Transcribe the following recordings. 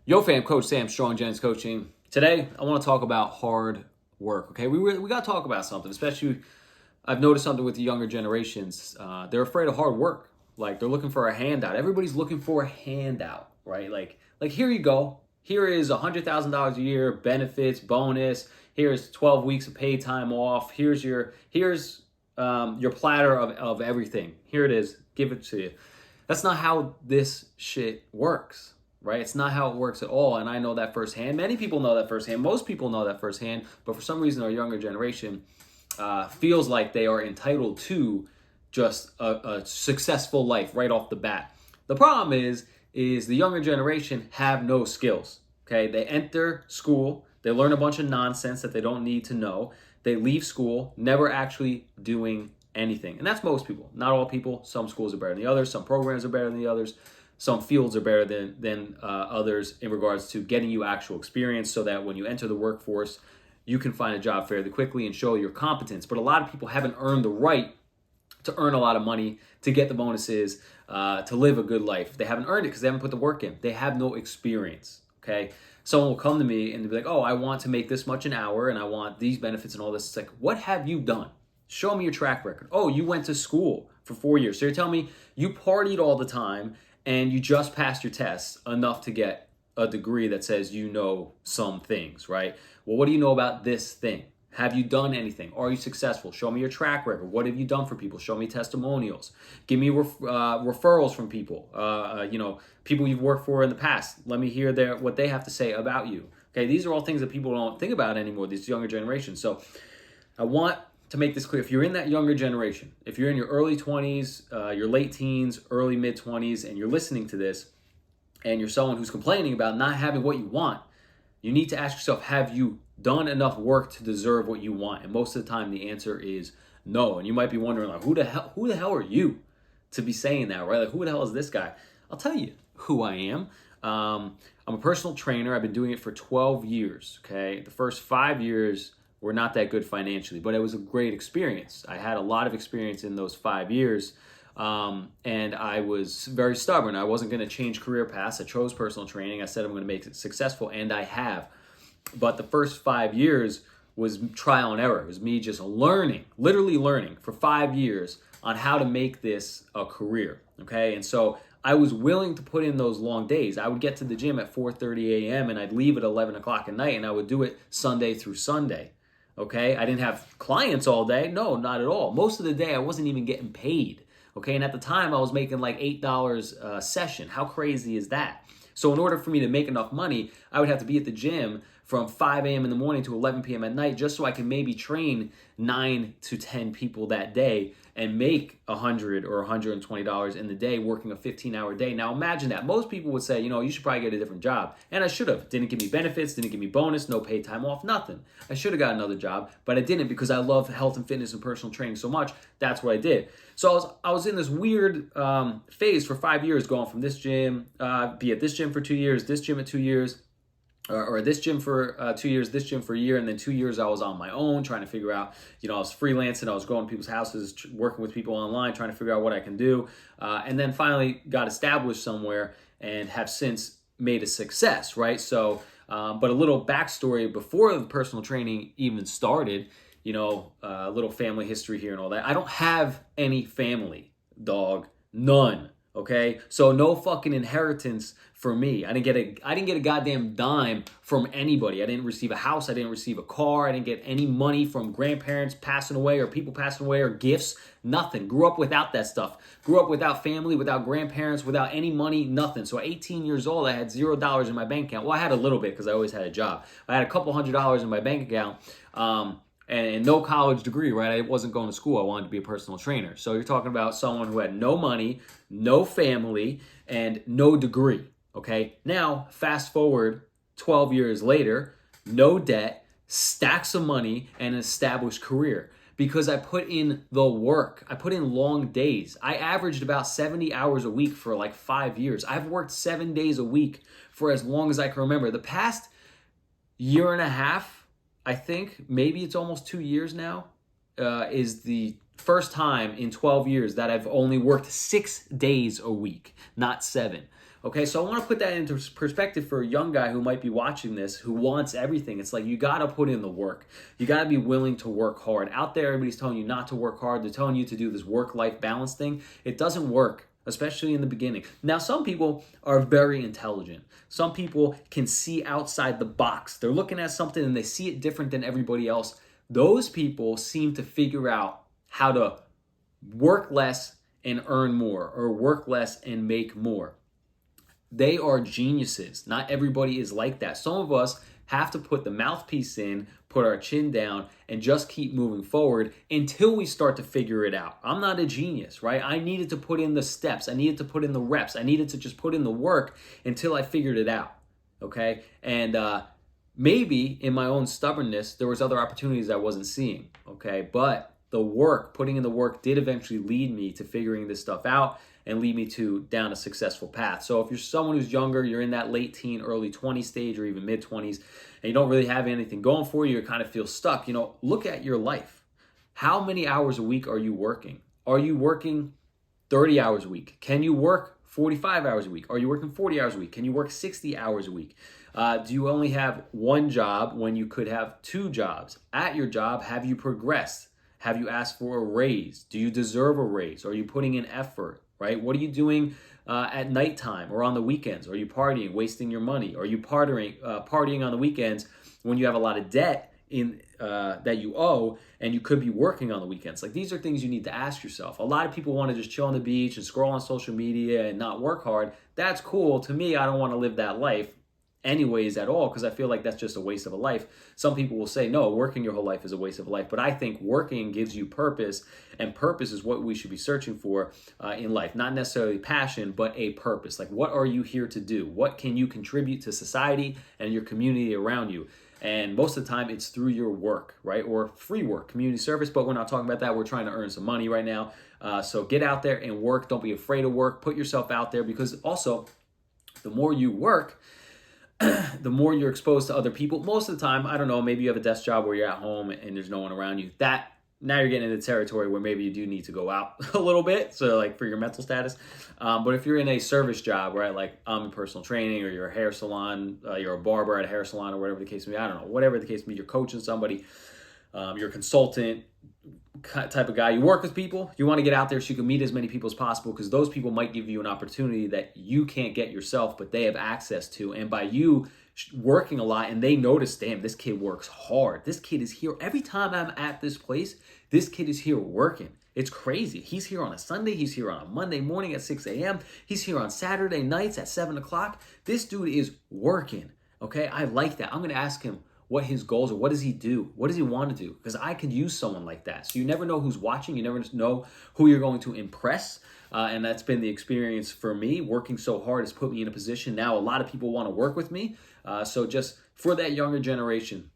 Yo fam, Coach Sam, Stronggentscoaching. Today, I want to talk about hard work, okay? We got to talk about something, especially I've noticed something with the younger generations. They're afraid of hard work. Like they're looking for a handout. Everybody's looking for a handout, right? Like here you go. Here is $100,000 a year, benefits, bonus. Here's 12 weeks of paid time off. Here's your platter of everything. Here it is. Give it to you. That's not how this shit works, right? It's not how it works at all. And I know that firsthand. Many people know that firsthand. Most people know that firsthand. But for some reason, our younger generation feels like they are entitled to just a successful life right off the bat. The problem is the younger generation have no skills. Okay, they enter school, they learn a bunch of nonsense that they don't need to know. They leave school, never actually doing anything. And that's most people. Not all people. Some schools are better than the others. Some programs are better than the others. Some fields are better than others in regards to getting you actual experience so that when you enter the workforce, you can find a job fairly quickly and show your competence. But a lot of people haven't earned the right to earn a lot of money, to get the bonuses, to live a good life. They haven't earned it because they haven't put the work in. They have no experience, okay? Someone will come to me and be like, oh, I want to make this much an hour and I want these benefits and all this. It's like, what have you done? Show me your track record. Oh, you went to school for 4 years. So you're telling me you partied all the time and you just passed your tests enough to get a degree that says you know some things, right? Well, what do you know about this thing? Have you done anything? Are you successful? Show me your track record. What have you done for people? Show me testimonials. Give me referrals from people. People you've worked for in the past. Let me hear what they have to say about you. Okay, these are all things that people don't think about anymore, these younger generations. So I want to make this clear. If you're in that younger generation, if you're in your early 20s, your late teens, early mid 20s, and you're listening to this, and you're someone who's complaining about not having what you want, you need to ask yourself, have you done enough work to deserve what you want? And most of the time the answer is no. And you might be wondering, like, who the hell are you to be saying that, right? Like, who the hell is this guy? I'll tell you who I am. I'm a personal trainer. I've been doing it for 12 years, okay? The first 5 years were not that good financially, but it was a great experience. I had a lot of experience in those 5 years. And I was very stubborn. I wasn't going to change career paths. I chose personal training. I said I'm going to make it successful, and I have. But the first 5 years was trial and error. It was me just learning, literally learning for 5 years on how to make this a career, okay? And so I was willing to put in those long days. I would get to the gym at 4:30 a.m. and I'd leave at 11 o'clock at night, and I would do it Sunday through Sunday, okay? I didn't have clients all day. No, not at all. Most of the day, I wasn't even getting paid. Okay, and at the time I was making like $8 a session. How crazy is that? So in order for me to make enough money, I would have to be at the gym from 5 a.m. in the morning to 11 p.m. at night just so I can maybe train 9 to 10 people that day and make $100 or $120 in the day working a 15-hour day. Now imagine that. Most people would say, you should probably get a different job. And I should have. Didn't give me benefits, didn't give me bonus, no paid time off, nothing. I should have got another job, but I didn't because I love health and fitness and personal training so much. That's what I did. So I was in this weird phase for 5 years, going from this gym, be at this gym for 2 years, this gym at 2 years, or this gym for 2 years, this gym for a year, and then 2 years I was on my own trying to figure out, I was freelancing, I was going to people's houses, working with people online, trying to figure out what I can do, and then finally got established somewhere and have since made a success, right? So, but a little backstory before the personal training even started, a little family history here and all that. I don't have any family, dog, none. Okay, so no fucking inheritance for me. I didn't get a goddamn dime from anybody. I didn't receive a house. I didn't receive a car. I didn't get any money from grandparents passing away or people passing away or gifts. Nothing. Grew up without that stuff. Grew up without family, without grandparents, without any money, nothing. So at 18 years old, I had $0 in my bank account. Well, I had a little bit because I always had a job. I had a couple $100s in my bank account. And no college degree, right? I wasn't going to school. I wanted to be a personal trainer. So you're talking about someone who had no money, no family, and no degree, okay? Now, fast forward 12 years later, no debt, stacks of money, and an established career because I put in the work. I put in long days. I averaged about 70 hours a week for like 5 years. I've worked 7 days a week for as long as I can remember. The past year and a half, I think, maybe it's almost 2 years now, is the first time in 12 years that I've only worked 6 days a week, not 7. Okay, so I want to put that into perspective for a young guy who might be watching this, who wants everything. It's like you got to put in the work. You got to be willing to work hard. Out there, everybody's telling you not to work hard. They're telling you to do this work-life balance thing. It doesn't work, especially in the beginning. Now, some people are very intelligent. Some people can see outside the box. They're looking at something and they see it different than everybody else. Those people seem to figure out how to work less and earn more, or work less and make more. They are geniuses. Not everybody is like that. Some of us have to put the mouthpiece in, put our chin down, and just keep moving forward until we start to figure it out. I'm not a genius, right? I needed to put in the steps. I needed to put in the reps. I needed to just put in the work until I figured it out, okay? And maybe in my own stubbornness, there was other opportunities I wasn't seeing, okay? But the work, putting in the work, did eventually lead me to figuring this stuff out and lead me to down a successful path. So if you're someone who's younger, you're in that late teen, early 20 stage, or even mid 20s, and you don't really have anything going for you, you kind of feel stuck, look at your life. How many hours a week are you working? Are you working 30 hours a week? Can you work 45 hours a week? Are you working 40 hours a week? Can you work 60 hours a week? Do you only have one job when you could have two jobs? At your job, have you progressed? Have you asked for a raise? Do you deserve a raise? Are you putting in effort, right? What are you doing at nighttime or on the weekends? Are you partying, wasting your money? Are you partying on the weekends when you have a lot of debt that you owe and you could be working on the weekends? Like, these are things you need to ask yourself. A lot of people want to just chill on the beach and scroll on social media and not work hard. That's cool. To me, I don't want to live that life anyways at all, because I feel like that's just a waste of a life. Some people will say, no, working your whole life is a waste of a life. But I think working gives you purpose, and purpose is what we should be searching for in life. Not necessarily passion, but a purpose. Like, what are you here to do? What can you contribute to society and your community around you? And most of the time, it's through your work, right? Or free work, community service. But we're not talking about that. We're trying to earn some money right now. So get out there and work. Don't be afraid of work. Put yourself out there, because also, the more you work, the more you're exposed to other people. Most of the time, I don't know, maybe you have a desk job where you're at home and there's no one around you. Now you're getting into territory where maybe you do need to go out a little bit, so like for your mental status. But if you're in a service job, right, like I'm in personal training, or you're a hair salon, you're a barber at a hair salon, or whatever the case may be, I don't know, whatever the case may be, you're coaching somebody, you're a consultant type of guy, you work with people, you want to get out there so you can meet as many people as possible, because those people might give you an opportunity that you can't get yourself, but they have access to. And by you working a lot, and they notice, damn, this kid works hard. This kid is here. Every time I'm at this place, this kid is here working. It's crazy. He's here on a Sunday. He's here on a Monday morning at 6 a.m. He's here on Saturday nights at 7 o'clock. This dude is working. Okay, I like that. I'm going to ask him what his goals are. What does he do? What does he want to do? Because I could use someone like that. So you never know who's watching. You never know who you're going to impress. And that's been the experience for me. Working so hard has put me in a position now. A lot of people want to work with me. So just for that younger generation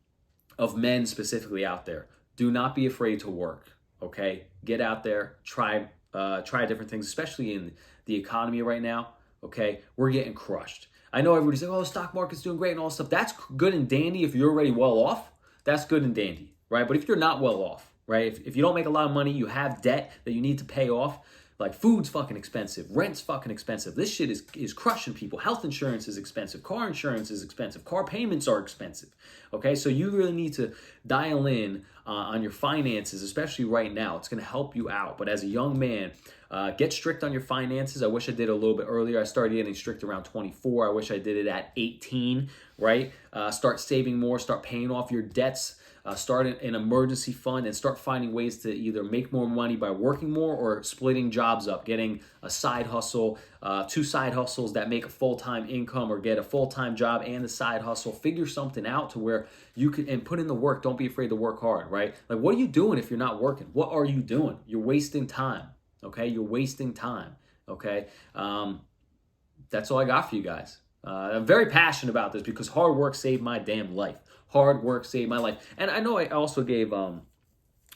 of men specifically out there, do not be afraid to work. Okay, get out there, try different things, especially in the economy right now. Okay, we're getting crushed. I know everybody's like, oh, the stock market's doing great and all this stuff. That's good and dandy if you're already well off. That's good and dandy, right? But if you're not well off, right? If you don't make a lot of money, you have debt that you need to pay off. Like, food's fucking expensive, rent's fucking expensive. This shit is crushing people. Health insurance is expensive. Car insurance is expensive. Car payments are expensive. Okay, so you really need to dial in on your finances, especially right now. It's going to help you out. But as a young man, get strict on your finances. I wish I did a little bit earlier. I started getting strict around 24. I wish I did it at 18, right? Start saving more. Start paying off your debts. Start an emergency fund, and start finding ways to either make more money by working more or splitting jobs up, getting a side hustle, 2 side hustles that make a full-time income, or get a full-time job and a side hustle. Figure something out to where you can, and put in the work. Don't be afraid to work hard, right? Like, what are you doing if you're not working? What are you doing? You're wasting time, okay? You're wasting time, okay? That's all I got for you guys. I'm very passionate about this because hard work saved my damn life. Hard work saved my life. And I know I also gave a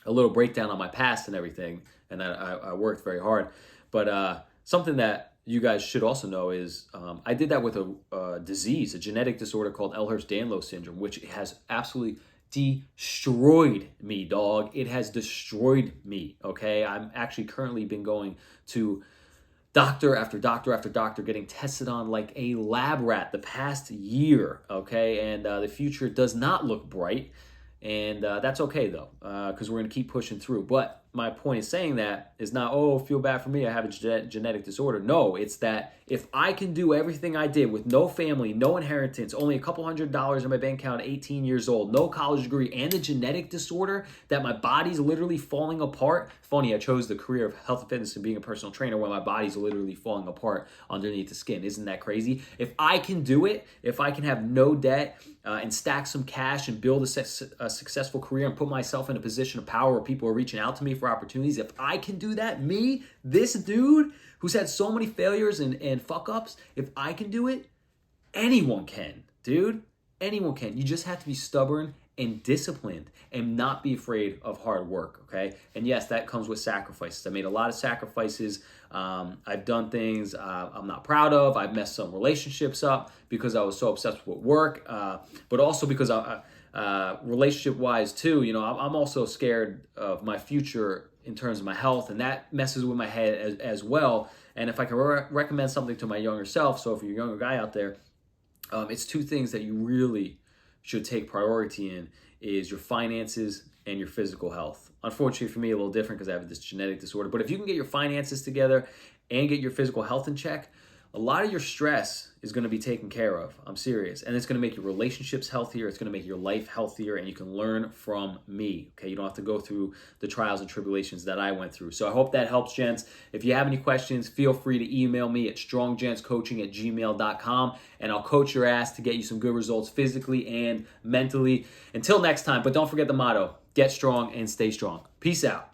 little breakdown on my past and everything, and that I worked very hard. But something that you guys should also know is I did that with a disease, a genetic disorder called Ehlers-Danlos syndrome, which has absolutely destroyed me, dog. It has destroyed me, okay? I'm actually currently been going to doctor after doctor after doctor getting tested on like a lab rat the past year, okay? And the future does not look bright. And that's okay though, because we're going to keep pushing through. But my point is saying that is not, oh, feel bad for me, I have a genetic disorder. No, it's that if I can do everything I did with no family, no inheritance, only a couple $100s in my bank account at 18 years old, no college degree, and a genetic disorder that my body's literally falling apart. Funny, I chose the career of health and fitness and being a personal trainer when my body's literally falling apart underneath the skin. Isn't that crazy? If I can do it, if I can have no debt and stack some cash and build a successful career and put myself in a position of power where people are reaching out to me for opportunities, if I can do that, me, this dude who's had so many failures and fuck ups, if I can do it, anyone can, dude. Anyone can. You just have to be stubborn and disciplined and not be afraid of hard work, okay? And yes, that comes with sacrifices. I made a lot of sacrifices. I've done things I'm not proud of. I've messed some relationships up because I was so obsessed with work, but also because relationship-wise too, you know, I'm also scared of my future in terms of my health, and that messes with my head as well. And if I can recommend something to my younger self, so if you're a younger guy out there, it's two things that you really should take priority in is your finances and your physical health. Unfortunately for me, a little different because I have this genetic disorder. But if you can get your finances together and get your physical health in check, a lot of your stress is going to be taken care of. I'm serious. And it's going to make your relationships healthier. It's going to make your life healthier. And you can learn from me. Okay. You don't have to go through the trials and tribulations that I went through. So I hope that helps, gents. If you have any questions, feel free to email me at stronggentscoaching@gmail.com. And I'll coach your ass to get you some good results physically and mentally. Until next time. But don't forget the motto: get strong and stay strong. Peace out.